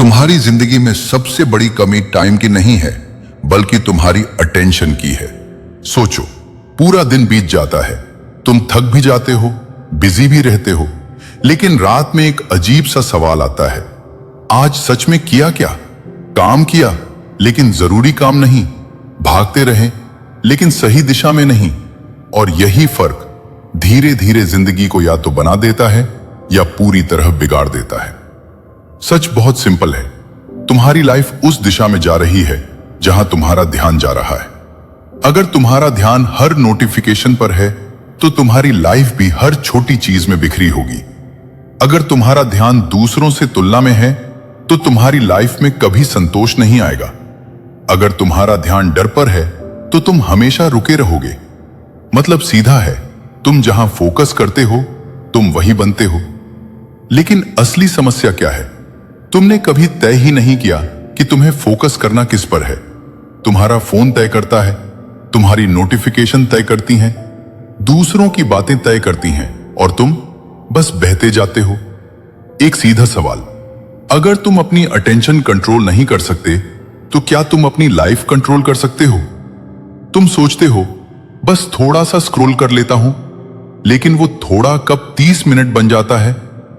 तुम्हारी जिंदगी में सबसे बड़ी कमी टाइम की नहीं है, बल्कि तुम्हारी अटेंशन की है। सोचो, पूरा दिन बीत जाता है, तुम थक भी जाते हो, बिजी भी रहते हो, लेकिन रात में एक अजीब सा सवाल आता है, आज सच में किया क्या? काम किया, लेकिन जरूरी काम नहीं, भागते रहे, लेकिन सही दिशा में नहीं। और यही फर्क धीरे धीरे जिंदगी को या तो बना देता है या पूरी तरह बिगाड़ देता है। सच बहुत सिंपल है, तुम्हारी लाइफ उस दिशा में जा रही है जहां तुम्हारा ध्यान जा रहा है। अगर तुम्हारा ध्यान हर नोटिफिकेशन पर है तो तुम्हारी लाइफ भी हर छोटी चीज में बिखरी होगी। अगर तुम्हारा ध्यान दूसरों से तुलना में है तो तुम्हारी लाइफ में कभी संतोष नहीं आएगा। अगर तुम्हारा ध्यान डर पर है तो तुम हमेशा रुके रहोगे। मतलब सीधा है, तुम जहां फोकस करते हो तुम वही बनते हो। लेकिन असली समस्या क्या है? तुमने कभी तय ही नहीं किया कि तुम्हें फोकस करना किस पर है। तुम्हारा फोन तय करता है, तुम्हारी नोटिफिकेशन तय करती हैं, दूसरों की बातें तय करती हैं, और तुम बस बहते जाते हो। एक सीधा सवाल, अगर तुम अपनी अटेंशन कंट्रोल नहीं कर सकते तो क्या तुम अपनी लाइफ कंट्रोल कर सकते हो? तुम सोचते हो बस थोड़ा सा स्क्रॉल कर लेता हूं, लेकिन वो थोड़ा कब 30 मिनट बन जाता है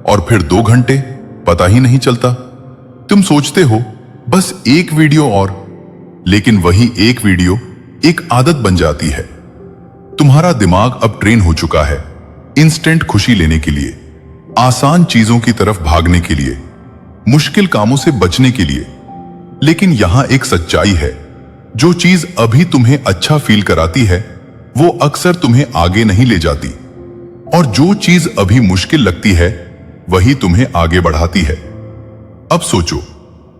और फिर 2 घंटे, पता ही नहीं चलता। तुम सोचते हो बस एक वीडियो और, लेकिन वही एक वीडियो एक आदत बन जाती है। तुम्हारा दिमाग अब ट्रेन हो चुका है इंस्टेंट खुशी लेने के लिए, आसान चीजों की तरफ भागने के लिए, मुश्किल कामों से बचने के लिए। लेकिन यहां एक सच्चाई है, जो चीज अभी तुम्हें अच्छा फील कराती है वो अक्सर तुम्हें आगे नहीं ले जाती, और जो चीज अभी मुश्किल लगती है वही तुम्हें आगे बढ़ाती है। अब सोचो,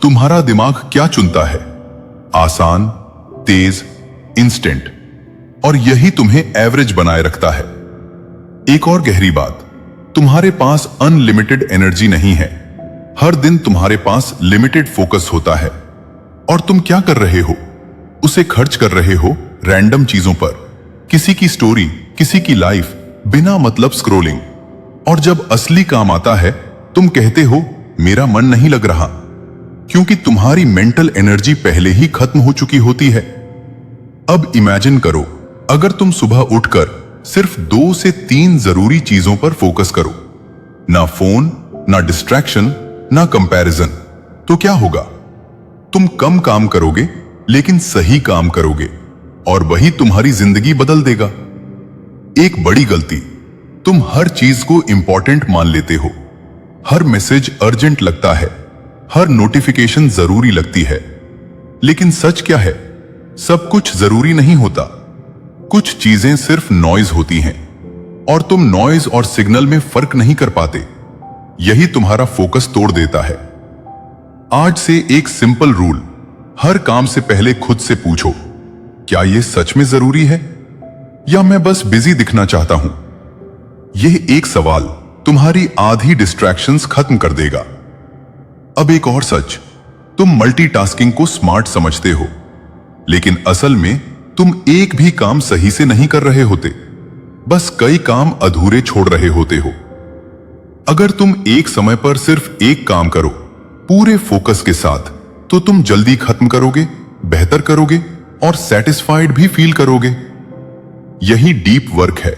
तुम्हारा दिमाग क्या चुनता है? आसान, तेज, इंस्टेंट, और यही तुम्हें एवरेज बनाए रखता है। एक और गहरी बात, तुम्हारे पास अनलिमिटेड एनर्जी नहीं है। हर दिन तुम्हारे पास लिमिटेड फोकस होता है, और तुम क्या कर रहे हो? उसे खर्च कर रहे हो रैंडम चीजों पर, किसी की स्टोरी, किसी की लाइफ, बिना मतलब स्क्रोलिंग। और जब असली काम आता है तुम कहते हो मेरा मन नहीं लग रहा, क्योंकि तुम्हारी मेंटल एनर्जी पहले ही खत्म हो चुकी होती है। अब इमेजिन करो, अगर तुम सुबह उठकर सिर्फ 2 से 3 जरूरी चीजों पर फोकस करो, ना फोन, ना डिस्ट्रैक्शन, ना कंपैरिजन, तो क्या होगा? तुम कम काम करोगे लेकिन सही काम करोगे, और वही तुम्हारी जिंदगी बदल देगा। एक बड़ी गलती, तुम हर चीज को इंपॉर्टेंट मान लेते हो। हर मैसेज अर्जेंट लगता है, हर नोटिफिकेशन जरूरी लगती है। लेकिन सच क्या है? सब कुछ जरूरी नहीं होता। कुछ चीजें सिर्फ नॉइज होती हैं, और तुम नॉइज और सिग्नल में फर्क नहीं कर पाते। यही तुम्हारा फोकस तोड़ देता है। आज से एक सिंपल रूल, हर काम से पहले खुद से पूछो, क्या यह सच में जरूरी है या मैं बस बिजी दिखना चाहता हूं? यह एक सवाल तुम्हारी आधी डिस्ट्रैक्शंस खत्म कर देगा। अब एक और सच, तुम मल्टीटास्किंग को स्मार्ट समझते हो, लेकिन असल में तुम एक भी काम सही से नहीं कर रहे होते, बस कई काम अधूरे छोड़ रहे होते हो। अगर तुम एक समय पर सिर्फ एक काम करो पूरे फोकस के साथ, तो तुम जल्दी खत्म करोगे, बेहतर करोगे और सेटिस्फाइड भी फील करोगे। यही डीप वर्क है,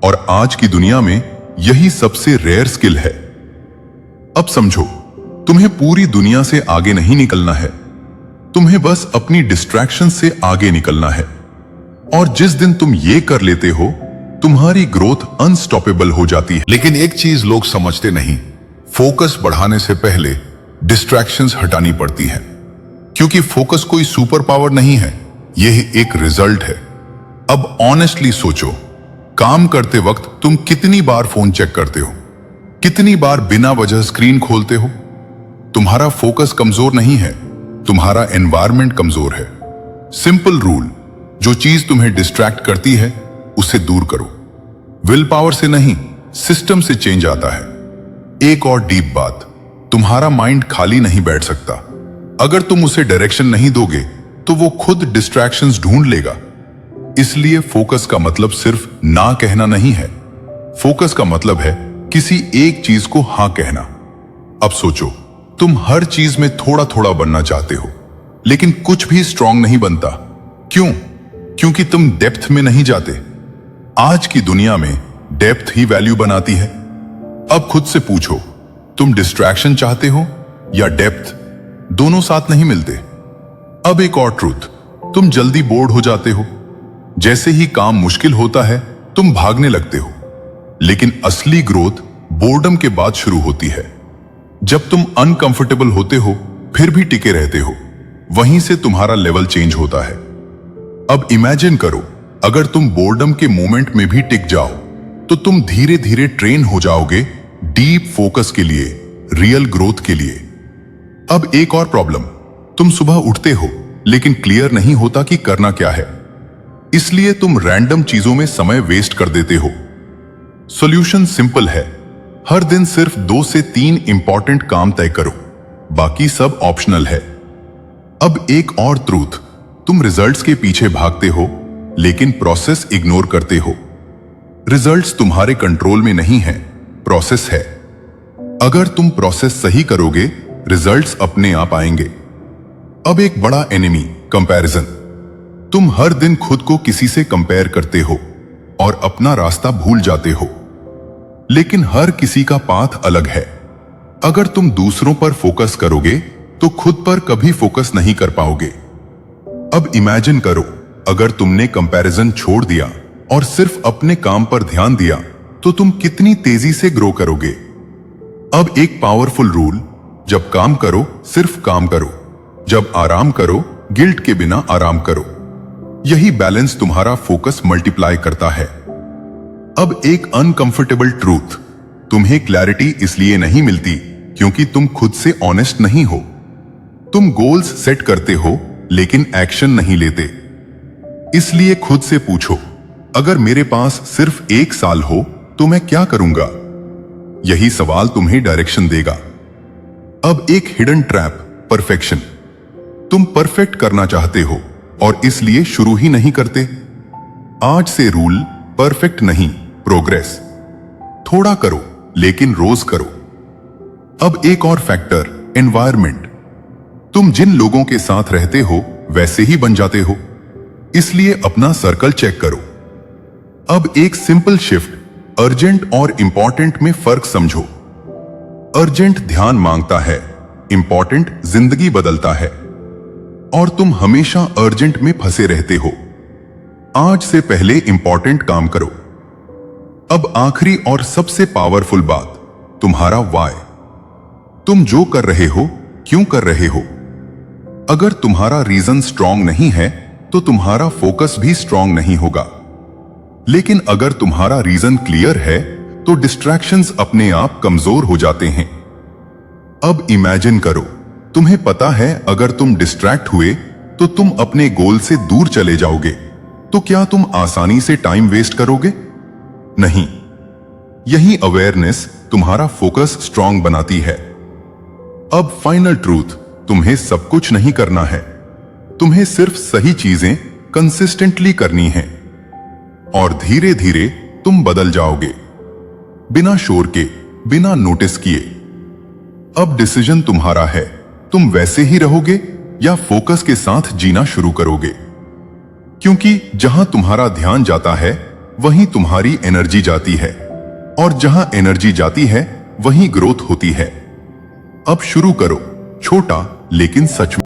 और आज की दुनिया में यही सबसे रेयर स्किल है। अब समझो, तुम्हें पूरी दुनिया से आगे नहीं निकलना है, तुम्हें बस अपनी डिस्ट्रैक्शन से आगे निकलना है। और जिस दिन तुम ये कर लेते हो, तुम्हारी ग्रोथ अनस्टॉपेबल हो जाती है। लेकिन एक चीज लोग समझते नहीं, फोकस बढ़ाने से पहले डिस्ट्रैक्शंस हटानी पड़ती हैं, क्योंकि फोकस कोई सुपर पावर नहीं है, यह एक रिजल्ट है। अब ऑनेस्टली सोचो, काम करते वक्त तुम कितनी बार फोन चेक करते हो? कितनी बार बिना वजह स्क्रीन खोलते हो? तुम्हारा फोकस कमजोर नहीं है, तुम्हारा एनवायरनमेंट कमजोर है। सिंपल रूल, जो चीज तुम्हें डिस्ट्रैक्ट करती है उसे दूर करो। विल पावर से नहीं, सिस्टम से चेंज आता है। एक और डीप बात, तुम्हारा माइंड खाली नहीं बैठ सकता। अगर तुम उसे डायरेक्शन नहीं दोगे तो वो खुद डिस्ट्रैक्शंस ढूंढ लेगा। इसलिए फोकस का मतलब सिर्फ ना कहना नहीं है, फोकस का मतलब है किसी एक चीज को हां कहना। अब सोचो, तुम हर चीज में थोड़ा थोड़ा बनना चाहते हो, लेकिन कुछ भी स्ट्रांग नहीं बनता। क्यों? क्योंकि तुम डेप्थ में नहीं जाते। आज की दुनिया में डेप्थ ही वैल्यू बनाती है। अब खुद से पूछो, तुम डिस्ट्रैक्शन चाहते हो या डेप्थ? दोनों साथ नहीं मिलते। अब एक और ट्रूथ, तुम जल्दी बोर्ड हो जाते हो। जैसे ही काम मुश्किल होता है तुम भागने लगते हो, लेकिन असली ग्रोथ बोर्डम के बाद शुरू होती है। जब तुम अनकंफर्टेबल होते हो फिर भी टिके रहते हो, वहीं से तुम्हारा लेवल चेंज होता है। अब इमेजिन करो, अगर तुम बोर्डम के मोमेंट में भी टिक जाओ तो तुम धीरे धीरे ट्रेन हो जाओगे डीप फोकस के लिए, रियल ग्रोथ के लिए। अब एक और प्रॉब्लम, तुम सुबह उठते हो लेकिन क्लियर नहीं होता कि करना क्या है, इसलिए तुम रैंडम चीजों में समय वेस्ट कर देते हो। सॉल्यूशन सिंपल है, हर दिन सिर्फ 2 से 3 इंपॉर्टेंट काम तय करो, बाकी सब ऑप्शनल है। अब एक और ट्रूथ, तुम रिजल्ट्स के पीछे भागते हो लेकिन प्रोसेस इग्नोर करते हो। रिजल्ट्स तुम्हारे कंट्रोल में नहीं है, प्रोसेस है। अगर तुम प्रोसेस सही करोगे रिजल्ट्स अपने आप आएंगे। अब एक बड़ा एनिमी, कंपैरिजन। तुम हर दिन खुद को किसी से कंपेयर करते हो और अपना रास्ता भूल जाते हो, लेकिन हर किसी का पाथ अलग है। अगर तुम दूसरों पर फोकस करोगे तो खुद पर कभी फोकस नहीं कर पाओगे। अब इमेजिन करो, अगर तुमने कंपैरिजन छोड़ दिया और सिर्फ अपने काम पर ध्यान दिया तो तुम कितनी तेजी से ग्रो करोगे। अब एक पावरफुल रूल, जब काम करो सिर्फ काम करो, जब आराम करो गिल्ट के बिना आराम करो। यही बैलेंस तुम्हारा फोकस मल्टीप्लाई करता है। अब एक अनकंफर्टेबल ट्रूथ, तुम्हें क्लैरिटी इसलिए नहीं मिलती क्योंकि तुम खुद से ऑनेस्ट नहीं हो। तुम गोल्स सेट करते हो लेकिन एक्शन नहीं लेते। इसलिए खुद से पूछो, अगर मेरे पास सिर्फ 1 साल हो तो मैं क्या करूंगा? यही सवाल तुम्हें डायरेक्शन देगा। अब एक हिडन ट्रैप, परफेक्शन। तुम परफेक्ट करना चाहते हो और इसलिए शुरू ही नहीं करते। आज से रूल, परफेक्ट नहीं, प्रोग्रेस। थोड़ा करो लेकिन रोज करो। अब एक और फैक्टर, एनवायरनमेंट। तुम जिन लोगों के साथ रहते हो वैसे ही बन जाते हो, इसलिए अपना सर्कल चेक करो। अब एक सिंपल शिफ्ट, अर्जेंट और इंपॉर्टेंट में फर्क समझो। अर्जेंट ध्यान मांगता है, इंपॉर्टेंट जिंदगी बदलता है, और तुम हमेशा अर्जेंट में फंसे रहते हो। आज से पहले इंपॉर्टेंट काम करो। अब आखिरी और सबसे पावरफुल बात, तुम्हारा वाय। तुम जो कर रहे हो, क्यों कर रहे हो? अगर तुम्हारा रीजन स्ट्रांग नहीं है तो तुम्हारा फोकस भी स्ट्रांग नहीं होगा। लेकिन अगर तुम्हारा रीजन क्लियर है तो डिस्ट्रैक्शंस अपने आप कमजोर हो जाते हैं। अब इमेजिन करो, तुम्हें पता है अगर तुम डिस्ट्रैक्ट हुए तो तुम अपने गोल से दूर चले जाओगे, तो क्या तुम आसानी से टाइम वेस्ट करोगे? नहीं। यही अवेयरनेस तुम्हारा फोकस स्ट्रांग बनाती है। अब फाइनल ट्रूथ, तुम्हें सब कुछ नहीं करना है, तुम्हें सिर्फ सही चीजें कंसिस्टेंटली करनी है, और धीरे धीरे तुम बदल जाओगे, बिना शोर के, बिना नोटिस किए। अब डिसीजन तुम्हारा है, तुम वैसे ही रहोगे या फोकस के साथ जीना शुरू करोगे। क्योंकि जहां तुम्हारा ध्यान जाता है वहीं तुम्हारी एनर्जी जाती है, और जहां एनर्जी जाती है वहीं ग्रोथ होती है। अब शुरू करो, छोटा लेकिन सच में।